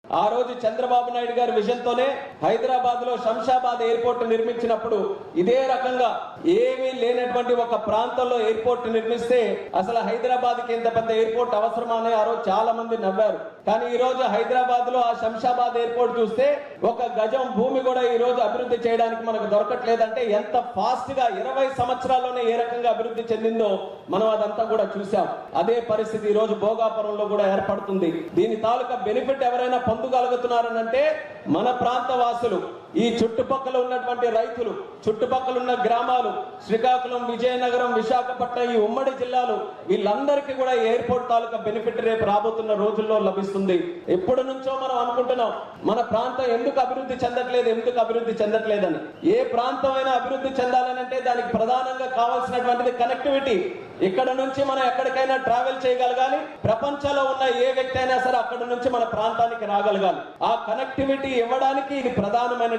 ఆ రోజు చంద్రబాబు నాయుడు గారి విజన్ తోనే హైదరాబాద్ లో శంషాబాద్ ఎయిర్పోర్ట్ నిర్మించినప్పుడు ఇదే రకంగా ఏమీ లేనటువంటి ఒక ప్రాంతంలో ఎయిర్పోర్ట్ నిర్మిస్తే అసలు హైదరాబాద్ కి ఇంత పెద్ద ఎయిర్పోర్ట్ అవసరమా అని ఆ రోజు చాలా మంది నవ్వారు. కానీ ఈ రోజు హైదరాబాద్ లో ఆ శంషాబాద్ ఎయిర్పోర్ట్ చూస్తే ఒక గజం భూమి కూడా ఈ రోజు అభివృద్ధి చేయడానికి మనకు దొరకట్లేదంటే ఎంత ఫాస్ట్ గా 20 సంవత్సరాల్లోనే ఏ రకంగా అభివృద్ధి చెందిందో మనం అదంతా కూడా చూసాం. అదే పరిస్థితి ఈ రోజు భోగాపురంలో కూడా ఏర్పడుతుంది. దీని తాలూకా బెనిఫిట్ ఎవరైనా పొందగలుగుతున్నారనంటే మన ప్రాంత వాసులు, ఈ చుట్టుపక్కల ఉన్నటువంటి రైతులు, చుట్టుపక్కల ఉన్న గ్రామాలు, శ్రీకాకుళం, విజయనగరం, విశాఖపట్నం, ఈ ఉమ్మడి జిల్లాలు, వీళ్ళందరికీ కూడా ఎయిర్పోర్ట్ తాలూకా బెనిఫిట్ రేపు రాబోతున్న రోజుల్లో లభిస్తుంది. ఎప్పటి నుంచో మనం అనుకుంటున్నాం మన ప్రాంతం ఎందుకు అభివృద్ధి చెందట్లేదని. ఏ ప్రాంతమైనా అభివృద్ధి చెందాలనంటే దానికి ప్రధానంగా కావాల్సినటువంటిది కనెక్టివిటీ. ఇక్కడ నుంచి మనం ఎక్కడికైనా ట్రావెల్ చేయగలగాలి. ప్రపంచంలో ఉన్న ఏ వ్యక్తి అయినా సరే అక్కడ నుంచి మన ప్రాంతానికి రాగలగాలి. ఆ కనెక్టివిటీ ఇవ్వడానికి ఇది ప్రధానమైన